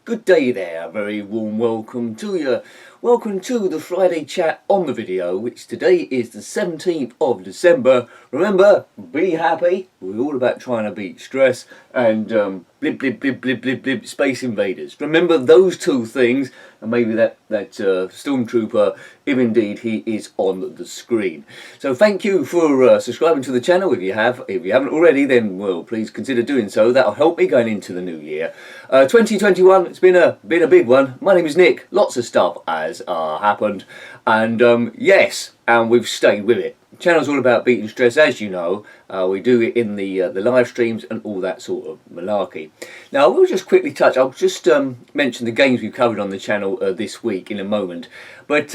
Good day there, a very warm welcome to you. Welcome to the Friday chat on the video, which today is the 17th of December. Remember, be happy. We're all about trying to beat stress and blib blib blib blib blib blib space invaders. Remember those two things, and maybe that stormtrooper, if indeed he is on the screen. So thank you for subscribing to the channel if you have. If you haven't already, then well, please consider doing so. That'll help me going into the new year. 2021, it's been a big one. My name is Nick. Lots of stuff has happened, and yes, and we've stayed with it. The channel's all about beating stress, as you know. We do it in the live streams and all that sort of malarkey. Now, I will just quickly touch. I'll just mention the games we've covered on the channel this week in a moment, but.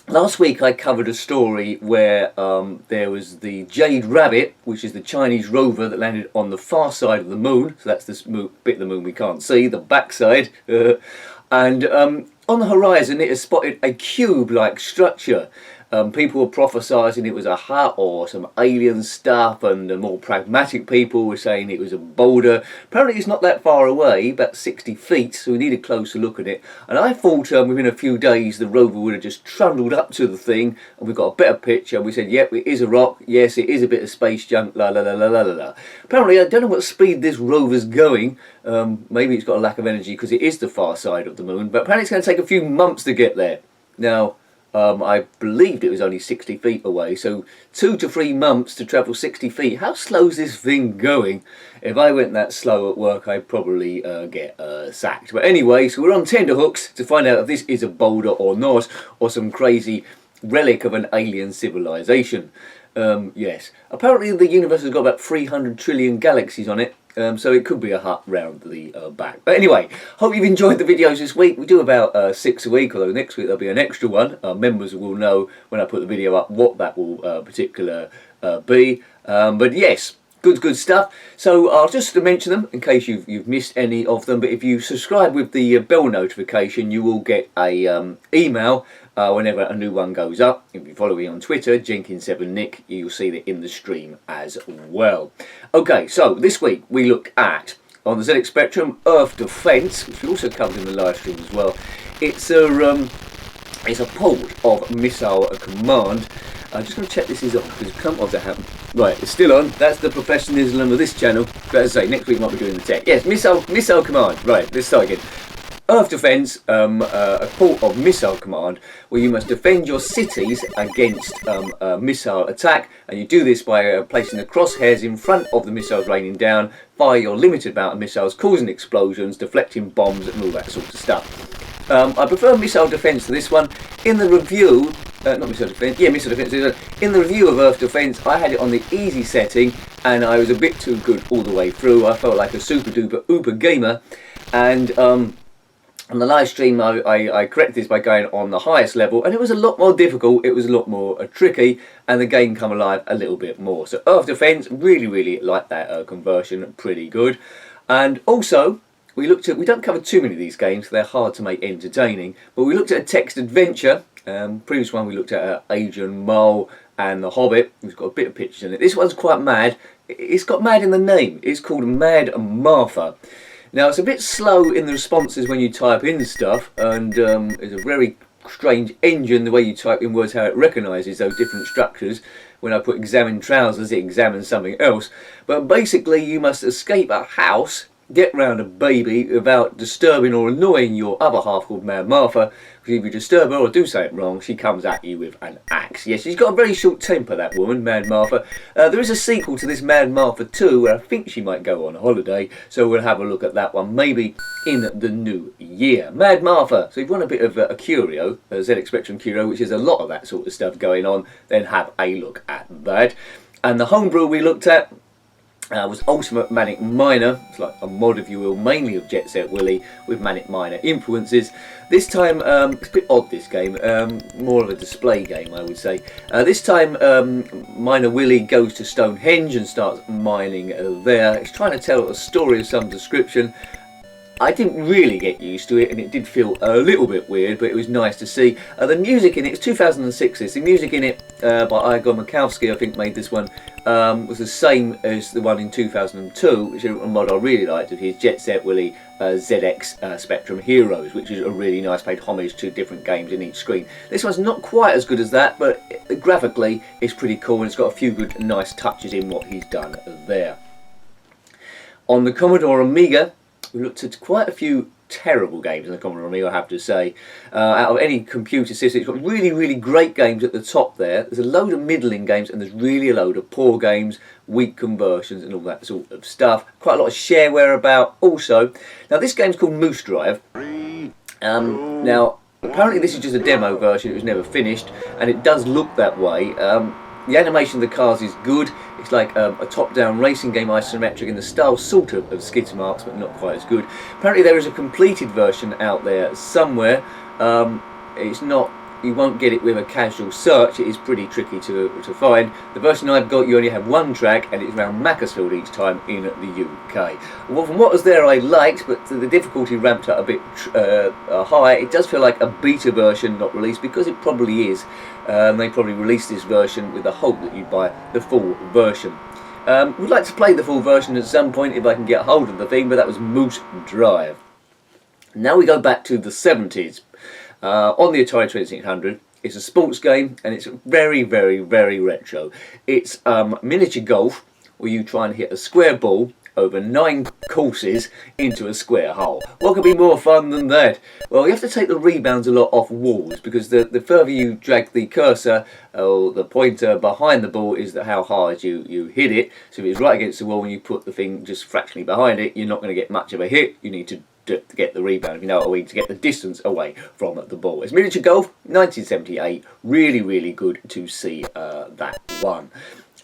Last week I covered a story where there was the Jade Rabbit, which is the Chinese rover that landed on the far side of the moon. So that's the bit of the moon we can't see, the backside. And on the horizon it has spotted a cube-like structure. People were prophesying it was a hut or some alien stuff, and the more pragmatic people were saying it was a boulder. Apparently it's not that far away, about 60 feet, so we need a closer look at it. And I thought within a few days the rover would have just trundled up to the thing and we got a better picture. We said, yep, it is a rock, yes, it is a bit of space junk, la la la la la la. Apparently I don't know what speed this rover's going. Maybe it's got a lack of energy because it is the far side of the moon, but apparently it's going to take a few months to get there. Now, I believed it was only 60 feet away, so 2 to 3 months to travel 60 feet. How slow is this thing going? If I went that slow at work, I'd probably get sacked. But anyway, so we're on tenterhooks to find out if this is a boulder or not, or some crazy relic of an alien civilization. Yes, apparently the universe has got about 300 trillion galaxies on it. So it could be a hut round the back. But anyway, hope you've enjoyed the videos this week. We do about 6 a week, although next week there'll be an extra one. Members will know when I put the video up what that will particular be. But yes, good stuff. So I'll just mention them in case you've missed any of them. But if you subscribe with the bell notification, you will get a email whenever a new one goes up. If you follow me on Twitter, Jenkins7Nick, you'll see that in the stream as well. Okay, so this week we look at, on the ZX Spectrum, Earth Defense, which we also covered in the live stream as well. It's a port of Missile Command. I'm just going to check this is on, because some of that happened. Right, it's still on. That's the professionalism of this channel. But as I say, next week might be doing the tech. Yes, Missile Command. Right, let's start again. Earth Defense, a port of Missile Command, where you must defend your cities against missile attack, and you do this by placing the crosshairs in front of the missiles raining down, fire your limited amount of missiles, causing explosions, deflecting bombs, and all that sort of stuff. I prefer Missile Defense to this one. In the review, not Missile Defense, yeah, Missile Defense. In the review of Earth Defense, I had it on the easy setting, and I was a bit too good all the way through. I felt like a super duper uber gamer, and on the live stream I corrected this by going on the highest level, and it was a lot more difficult, it was a lot more tricky, and the game come alive a little bit more. So Earth Defense, really like that conversion, pretty good. And also, we don't cover too many of these games, they're hard to make entertaining, but we looked at a text adventure. Previous one we looked at Adrian Mole and The Hobbit. We've got a bit of pictures in it. This one's quite mad. It's got mad in the name. It's called Mad Martha. Now, it's a bit slow in the responses when you type in stuff, and it's a very strange engine, the way you type in words, how it recognises those different structures. When I put examine trousers, it examines something else. But basically, you must escape a house, get round a baby without disturbing or annoying your other half called Mad Martha, because if you disturb her or do something wrong, she comes at you with an axe. Yes, she's got a very short temper, that woman, Mad Martha. There is a sequel to this, Mad Martha 2, where I think she might go on holiday, so we'll have a look at that one, maybe in the new year. Mad Martha. So if you want a bit of a curio, a ZX Spectrum curio, which is a lot of that sort of stuff going on, then have a look at that. And the homebrew we looked at was Ultimate Manic Miner. It's like a mod, if you will, mainly of Jet Set Willy with Manic Miner influences. This time, it's a bit odd, this game, more of a display game, I would say. This time, Miner Willy goes to Stonehenge and starts mining there. He's trying to tell a story of some description. I didn't really get used to it, and it did feel a little bit weird, but it was nice to see. The music in it, it's 2006, the music in it by Igor Mikowski, I think, made this one, was the same as the one in 2002, which is a mod I really liked of his, Jet Set Willy ZX Spectrum Heroes, which is a really nice, paid homage to different games in each screen. This one's not quite as good as that, but graphically it's pretty cool, and it's got a few good, nice touches in what he's done there. On the Commodore Amiga, we looked at quite a few terrible games in the Commodore Amiga, I have to say. Out of any computer system, it's got really, really great games at the top there. There's a load of middling games, and there's really a load of poor games, weak conversions and all that sort of stuff. Quite a lot of shareware about also. Now this game's called Moose Drive. Now apparently this is just a demo version, it was never finished, and it does look that way. The animation of the cars is good. It's like a top-down racing game, isometric in the style sort of Skid Marks, but not quite as good. Apparently there is a completed version out there somewhere. It's not, you won't get it with a casual search. It is pretty tricky to find. The version I've got, you only have one track, and it's around Macclesfield each time in the UK. Well, from what was there I liked, but the difficulty ramped up a bit high. It does feel like a beta version not released, because it probably is. They probably released this version with the hope that you buy the full version. Would like to play the full version at some point if I can get hold of the thing, but that was Moose Drive. Now we go back to the 70s. On the Atari 2600, it's a sports game, and it's very, very, very retro. It's miniature golf, where you try and hit a square ball over 9 courses into a square hole. What could be more fun than that? Well, you have to take the rebounds a lot off walls, because the further you drag the cursor or the pointer behind the ball is how hard you hit it. So if it's right against the wall and you put the thing just fractionally behind it, you're not going to get much of a hit. You need to get the rebound, if you know what I mean, to get the distance away from the ball. It's miniature golf, 1978. Really, really good to see that one.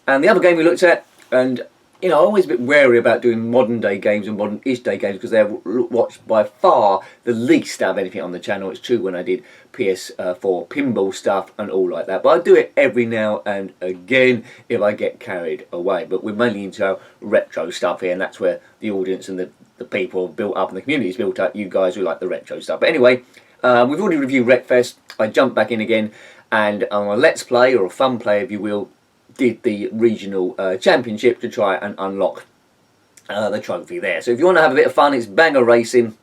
And the other game we looked at, and you know, I'm always a bit wary about doing modern day games and modern-ish day games, because they're watched by far the least out of anything on the channel. It's true when I did PS4 pinball stuff and all like that, but I do it every now and again if I get carried away. But we're mainly into our retro stuff here, and that's where the audience and the people have built up and the community's built up. You guys who like the retro stuff. But anyway, we've already reviewed Wreckfest. I jumped back in again, and on a Let's Play, or a fun play if you will, did the regional championship to try and unlock the trophy there. So if you want to have a bit of fun, it's banger racing,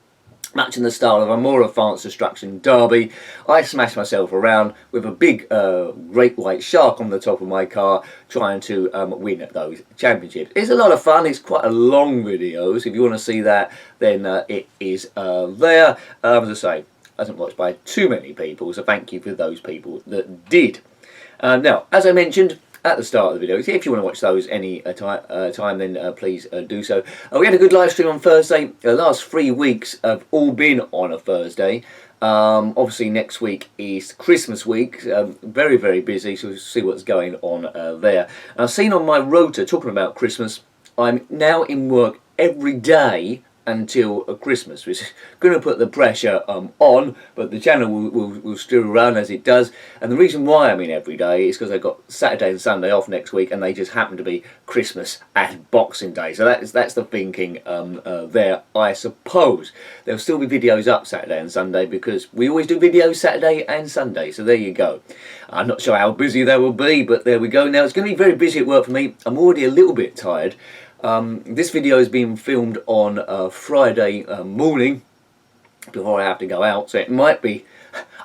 much in the style of a more advanced destruction derby. I smashed myself around with a big great white shark on the top of my car, trying to win those championships. It's a lot of fun. It's quite a long video, so if you want to see that, then it is there. As I say, hasn't watched by too many people, so thank you for those people that did. Now, as I mentioned at the start of the video, if you want to watch those any time, then please do so. We had a good live stream on Thursday. The last 3 weeks have all been on a Thursday. Obviously next week is Christmas week, very, very busy, so we'll see what's going on there. And I've seen on my rota, talking about Christmas, I'm now in work every day until Christmas, which is going to put the pressure on, but the channel will still run as it does. And the reason why I'm in every day is because I've got Saturday and Sunday off next week, and they just happen to be Christmas and Boxing Day. So that's the thinking there, I suppose. There'll still be videos up Saturday and Sunday, because we always do videos Saturday and Sunday. So there you go. I'm not sure how busy they will be, but there we go. Now, it's going to be very busy at work for me. I'm already a little bit tired. This video is being filmed on Friday morning before I have to go out, so it might be,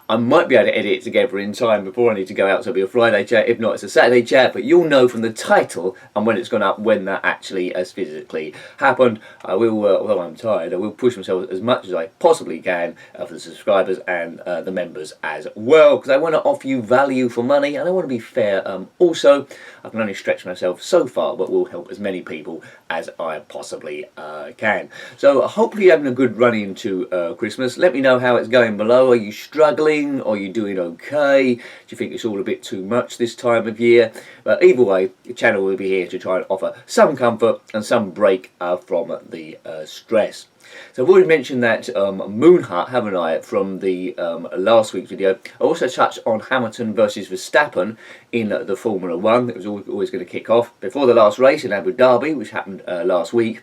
I might be able to edit it together in time before I need to go out, so it'll be a Friday chat. If not, it's a Saturday chat, but you'll know from the title and when it's gone up when that actually has physically happened. I will, although I'm tired, I will push myself as much as I possibly can for the subscribers and the members as well, because I want to offer you value for money, and I want to be fair. Also, I can only stretch myself so far, but will help as many people as I possibly can. So hopefully you're having a good run into Christmas. Let me know how it's going below. Are you struggling? Are you doing okay? Do you think it's all a bit too much this time of year? But either way, the channel will be here to try and offer some comfort and some break from the stress. So I've already mentioned that Moon Hut, haven't I, from the last week's video. I also touched on Hamilton versus Verstappen in the Formula 1. It was always going to kick off before the last race in Abu Dhabi, which happened last week.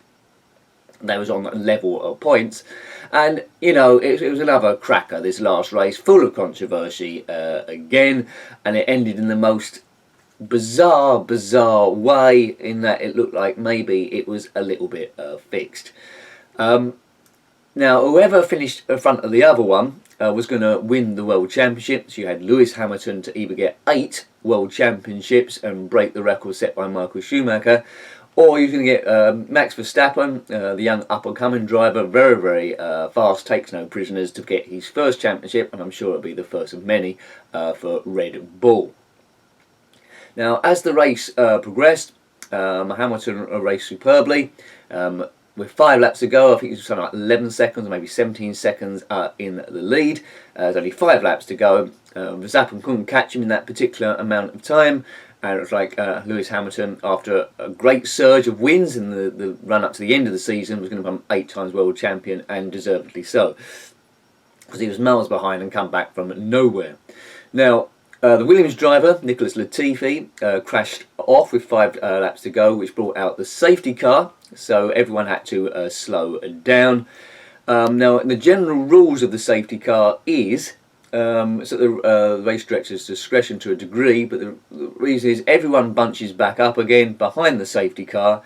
They was on level of points, and you know it was another cracker, this last race, full of controversy again, and it ended in the most bizarre way, in that it looked like maybe it was a little bit fixed. Now whoever finished in front of the other one was going to win the World Championship. So you had Lewis Hamilton to either get 8 World Championships and break the record set by Michael Schumacher, or you're going to get Max Verstappen, the young up-and-coming driver, very fast, takes no prisoners, to get his first championship, and I'm sure it'll be the first of many for Red Bull. Now, as the race progressed, Hamilton raced superbly. With 5 laps to go, I think it was something like 11 seconds, or maybe 17 seconds in the lead. There's only 5 laps to go. Verstappen couldn't catch him in that particular amount of time. And it was like Lewis Hamilton, after a great surge of wins in the run-up to the end of the season, was going to become 8 times world champion, and deservedly so, because he was miles behind and come back from nowhere. Now, the Williams driver, Nicholas Latifi, crashed off with 5 laps to go, which brought out the safety car, so everyone had to slow down. Now, the general rules of the safety car is it's at the race director's discretion to a degree, but the reason is everyone bunches back up again behind the safety car.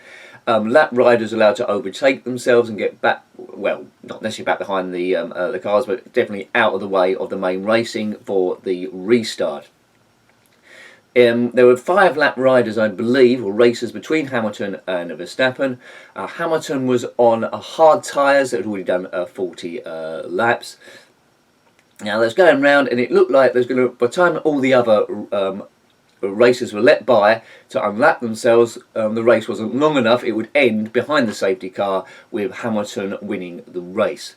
Lap riders are allowed to overtake themselves and get back, well, not necessarily back behind the cars, but definitely out of the way of the main racing for the restart. There were 5 lap riders, I believe, or racers, between Hamilton and Verstappen. Hamilton was on hard tyres that had already done 40 laps. Now they was going round, and it looked like there's going to, by the time all the other racers were let by to unlap themselves, the race wasn't long enough. It would end behind the safety car with Hamilton winning the race.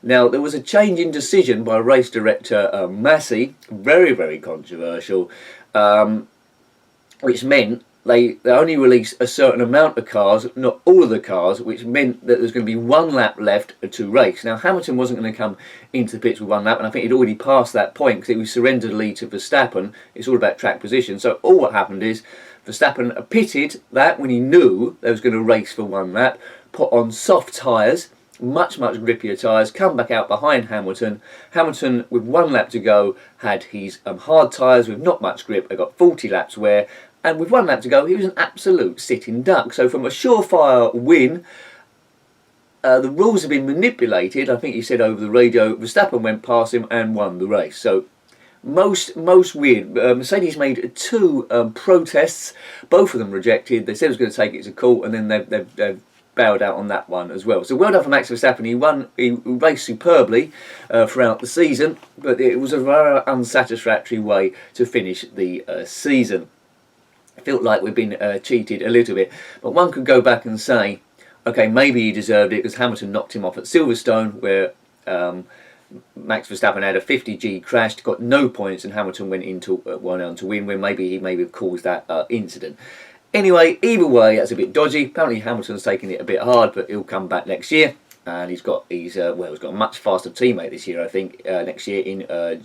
Now there was a change in decision by race director Massey, very controversial, which meant they only released a certain amount of cars, not all of the cars, which meant that there was going to be 1 lap left to race. Now Hamilton wasn't going to come into the pits with 1 lap, and I think he'd already passed that point because he surrendered the lead to Verstappen. It's all about track position. So all what happened is Verstappen pitted that when he knew they was going to race for 1 lap, put on soft tyres, much grippier tyres, come back out behind Hamilton. Hamilton, with 1 lap to go, had his hard tyres with not much grip. They got 40 laps wear, and with 1 lap to go, he was an absolute sitting duck. So from a surefire win, the rules have been manipulated. I think he said over the radio, Verstappen went past him and won the race. So most weird. Mercedes made 2 protests, both of them rejected. They said it was going to take it to court, and then they've bowed out on that one as well. So well done for Max Verstappen. He raced superbly throughout the season, but it was a very unsatisfactory way to finish the season. I felt like we've been cheated a little bit, but one could go back and say, okay, maybe he deserved it because Hamilton knocked him off at Silverstone, where Max Verstappen had a 50G crash, got no points, and Hamilton went on to win, when maybe he have caused that incident. Anyway, either way, that's a bit dodgy. Apparently Hamilton's taking it a bit hard, but he'll come back next year, and he's got a much faster teammate this year, I think, next year in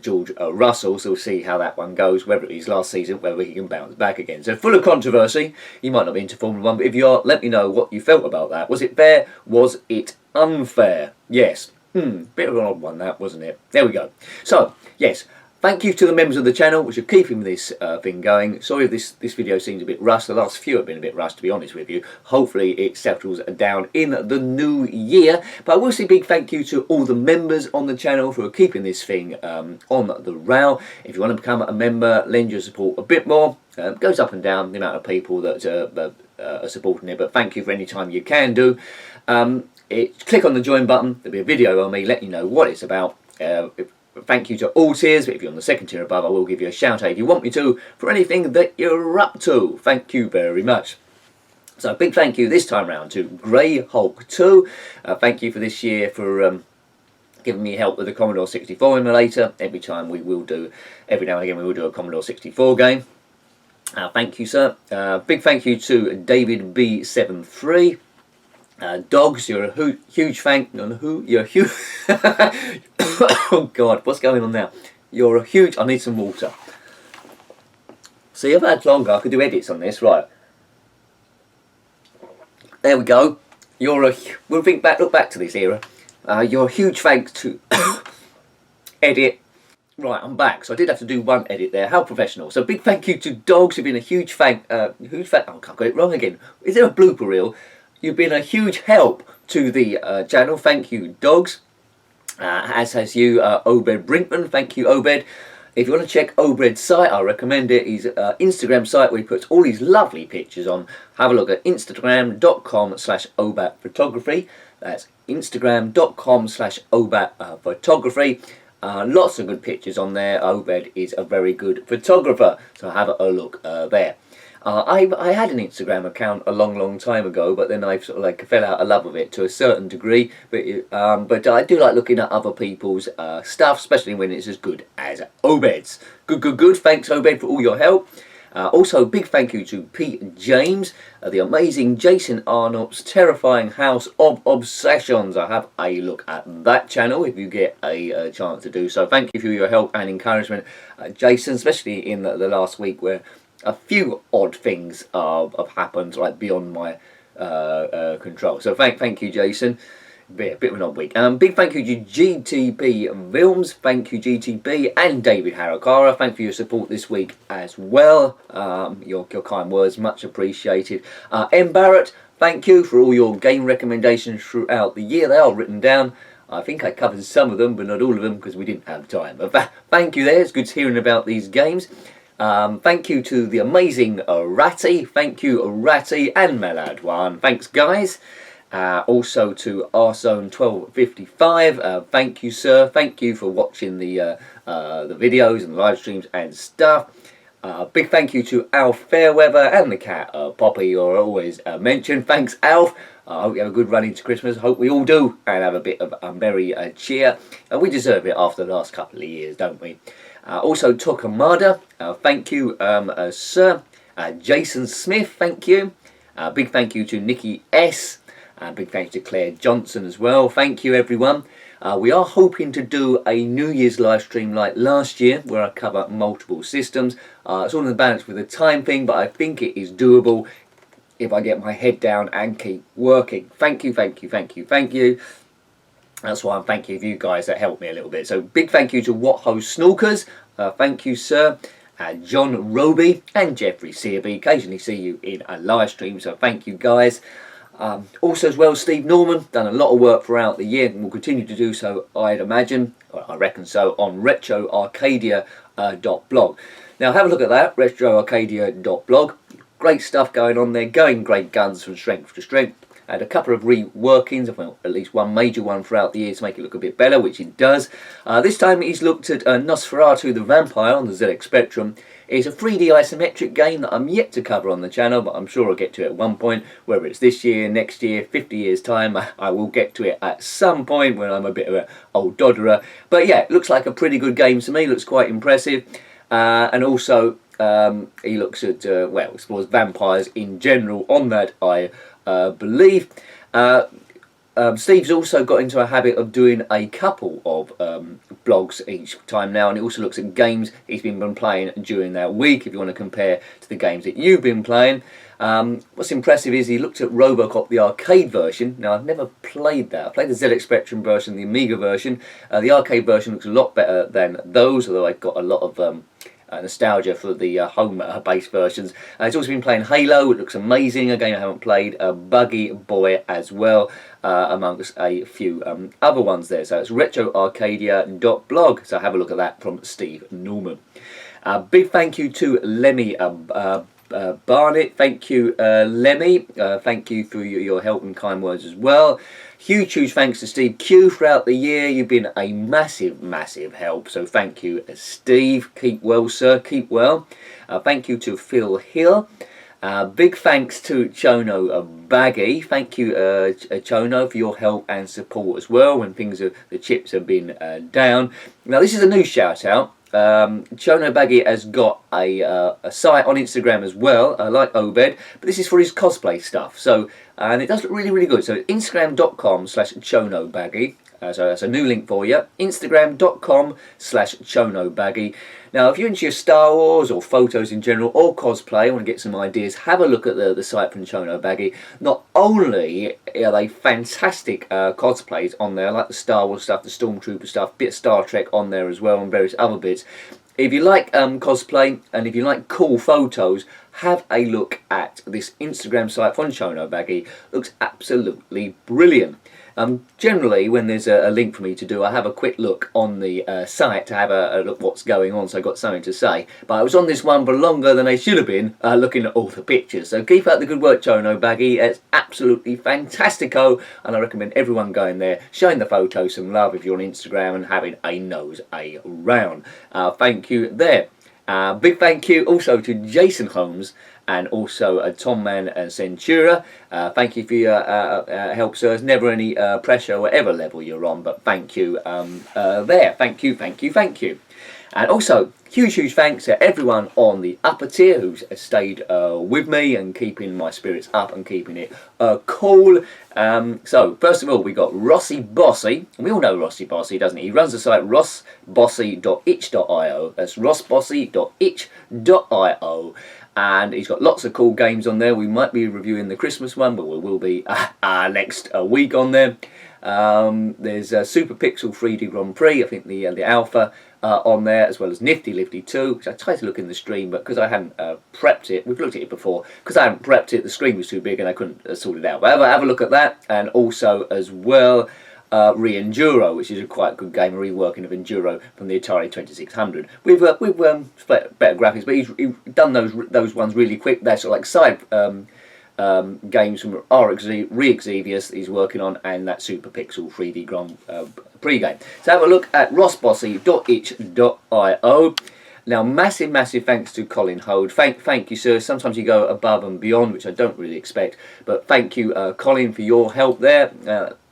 George Russell, so we'll see how that one goes, whether it's last season, whether he can bounce back again. So full of controversy. You might not be into Formula 1, but if you are, let me know what you felt about that. Was it fair? Was it unfair? Yes. Bit of an odd one that, wasn't it? There we go. So, yes, thank you to the members of the channel, which are keeping this thing going. Sorry if this video seems a bit rushed. The last few have been a bit rushed, to be honest with you. Hopefully it settles down in the new year. But I will say a big thank you to all the members on the channel for keeping this thing on the rail. If you want to become a member, lend your support a bit more. It goes up and down, the amount of people that are supporting it. But thank you for any time you can do. Click on the join button. There'll be a video on me letting you know what it's about. Thank you to all tiers, but if you're on the second tier above, I will give you a shout out if you want me to, for anything that you're up to. Thank you very much. So a big thank you this time round to Grey Hulk 2. Thank you for this year for giving me help with the Commodore 64 emulator. Every now and again we will do a Commodore 64 game. Thank you, sir. Big thank you to David B73. Dogs, you're a huge fan. You're a huge. Oh God, what's going on now? You're a huge. I need some water. See, if I had longer, I could do edits on this. Right. There we go. We'll look back to this era. You're a huge thanks to edit. Right, I'm back. So I did have to do one edit there. How professional. So big thank you to Dogs. You've been a huge oh, I got it wrong again. Is there a blooper reel? You've been a huge help to the channel. Thank you, Dogs. As has you, Obed Brinkman. Thank you, Obed. If you want to check Obed's site, I recommend it. His Instagram site where he puts all these lovely pictures on. Have a look at instagram.com/obatphotography. That's instagram.com/obatphotography. Lots of good pictures on there. Obed is a very good photographer, so have a look there. I had an Instagram account a long time ago, but then I sort of like fell out of love with it to a certain degree. But I do like looking at other people's stuff, especially when it's as good as Obed's. Good. Thanks, Obed, for all your help. Also, big thank you to Pete James, the amazing Jason Arnott's Terrifying House of Obsessions. I have a look at that channel if you get a chance to do so. Thank you for your help and encouragement, Jason, especially in the last week where a few odd things have happened, like beyond my control. So thank you, Jason. A bit of an odd week. Big thank you to GTB Films. Thank you, GTB, and David Harakara. Thank you for your support this week as well. Your kind words, much appreciated. M. Barrett, thank you for all your game recommendations throughout the year. They are written down. I think I covered some of them, but not all of them because we didn't have time. But thank you there. It's good hearing about these games. Thank you to the amazing Ratty. Thank you, Ratty and Melad1. Thanks, guys. Also to Rzone1255. Thank you, sir. Thank you for watching the videos and the live streams and stuff. Big thank you to Alf Fairweather and the cat Poppy, you're always mentioned. Thanks, Alf. I hope you have a good run into Christmas. Hope we all do, and have a bit of a merry cheer. We deserve it after the last couple of years, don't we? Also, Tokamada, thank you, sir. Jason Smith, thank you. Big thank you to Nikki S. Big thanks to Claire Johnson as well. Thank you, everyone. We are hoping to do a New Year's live stream like last year, where I cover multiple systems. It's all in the balance with the time thing, but I think it is doable if I get my head down and keep working. Thank you. That's why I'm thanking you guys that helped me a little bit. So big thank you to What Host Snookers. Thank you, sir. John Roby and Jeffrey Searby. Occasionally see you in a live stream, so thank you, guys. Also as well, Steve Norman, done a lot of work throughout the year and will continue to do so, I'd imagine, or I reckon so, on retroarcadia.blog. Now have a look at that, retroarcadia.blog. Great stuff going on there, going great guns from strength to strength. Had a couple of reworkings, well, at least one major one throughout the year to make it look a bit better, which it does. This time he's looked at Nosferatu the Vampire on the ZX Spectrum. It's a 3D isometric game that I'm yet to cover on the channel, but I'm sure I'll get to it at one point. Whether it's this year, next year, 50 years time, I will get to it at some point when I'm a bit of an old dodderer. But yeah, it looks like a pretty good game to me, looks quite impressive. And also, he looks at, well, explores vampires in general on that, I believe. Steve's also got into a habit of doing a couple of blogs each time now, and he also looks at games he's been playing during that week, if you want to compare to the games that you've been playing. What's impressive is he looked at Robocop, the arcade version. Now, I've never played that. I played the ZX Spectrum version, the Amiga version. The arcade version looks a lot better than those, although I've got a lot of nostalgia for the home-based versions. He's also been playing Halo. It looks amazing, a game I haven't played. Buggy Boy as well, amongst a few other ones there. So it's retroarcadia.blog, so have a look at that from Steve Norman. Big thank you to Lemmy Barnett. Thank you, Lemmy. Thank you for your help and kind words as well. Huge thanks to Steve Q throughout the year. You've been a massive help. So thank you, Steve. Keep well, sir. Keep well. Thank you to Phil Hill. Big thanks to Chono Baggy. Thank you, Chono, for your help and support as well when the chips have been down. Now this is a new shout out. Chono Baggy has got a site on Instagram as well, like Obed, but this is for his cosplay stuff. So, and it does look really good. So Instagram.com/ChonoBaggy. So that's a new link for you. Instagram.com/chonobaggy. Now, if you're into your Star Wars or photos in general or cosplay, want to get some ideas, have a look at the site from Chonobaggy. Not only are they fantastic cosplays on there, like the Star Wars stuff, the Stormtrooper stuff, bit of Star Trek on there as well, and various other bits. If you like cosplay and if you like cool photos, have a look at this Instagram site from Chonobaggy. Looks absolutely brilliant. Generally, when there's a link for me to do, I have a quick look on the site to have a look what's going on, so I've got something to say. But I was on this one for longer than I should have been, looking at all the pictures. So keep up the good work, Chonobaggy. It's absolutely fantastico, and I recommend everyone going there, showing the photos some love if you're on Instagram, and having a nose around. Thank you there. Big thank you also to Jason Holmes and also Tom Man and Centura. Thank you for your help, sir. There's never any pressure, whatever level you're on, but thank you there. Thank you, thank you, thank you. And also, huge thanks to everyone on the upper tier who's stayed with me and keeping my spirits up and keeping it cool. So, first of all, we got Rossi Bossy. And we all know Rossi Bossy, doesn't he? He runs the site rossbossy.itch.io. That's rossbossy.itch.io. And he's got lots of cool games on there. We might be reviewing the Christmas one, but we will be next week on there. There's Super Pixel 3D Grand Prix, I think the alpha on there, as well as Nifty Lifty 2, which I tried to look in the stream, but because I hadn't prepped it, we've looked at it before, because I hadn't prepped it, the screen was too big and I couldn't sort it out. But have a look at that, and also as well Re-Enduro, which is a quite good game, a reworking of Enduro from the Atari 2600. We've better graphics, but he's done those ones really quick. They're sort of like side games from Re-Exevious that he's working on, and that Super Pixel 3D Grand Prix game. So have a look at rossbossy.itch.io. Now, massive thanks to Colin Hode. Thank you, sir. Sometimes you go above and beyond, which I don't really expect, but thank you, Colin, for your help there.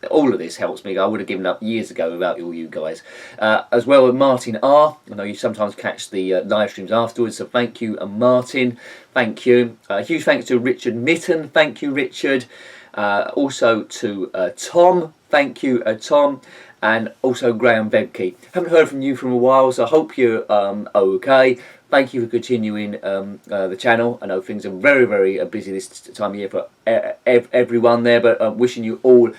All of this helps me. I would have given up years ago without all you guys. As well as Martin R. I know you sometimes catch the live streams afterwards, so thank you, Martin. Thank you. Huge thanks to Richard Mitten. Thank you, Richard. Also to Tom. Thank you, Tom. And also Graham Bebke. Haven't heard from you for a while, so I hope you're okay. Thank you for continuing the channel. I know things are very busy this time of year for everyone there, but wishing you all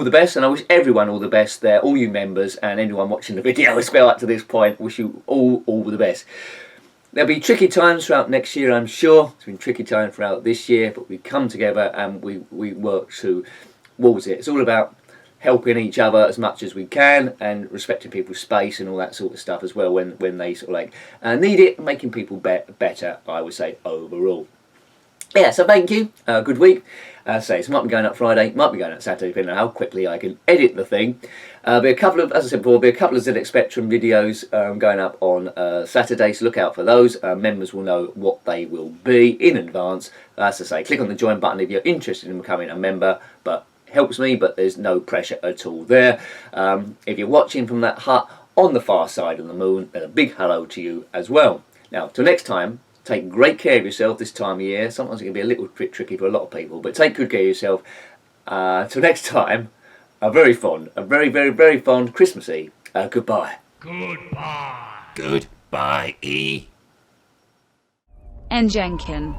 the best, and I wish everyone all the best there, all you members and anyone watching the video as well up to this point. Wish you all the best. There'll be tricky times throughout next year, I'm sure. It's been tricky time throughout this year, but we come together and we work towards it. It's all about helping each other as much as we can and respecting people's space and all that sort of stuff as well when they sort of like need it, and making people better, I would say, overall. Yeah, so thank you. Good week. So it might be going up Friday, might be going up Saturday, depending on how quickly I can edit the thing. Be a couple of, as I said before, be a couple of ZX Spectrum videos going up on Saturday, so look out for those. Members will know what they will be in advance. As I say, click on the join button if you're interested in becoming a member, but helps me, but there's no pressure at all there. If you're watching from that hut on the far side of the moon, then a big hello to you as well. Now, till next time, take great care of yourself this time of year. Sometimes it can be a little bit tricky for a lot of people, but take good care of yourself. Till next time, a very fond Christmassy goodbye. Goodbye. E. And Jenkin.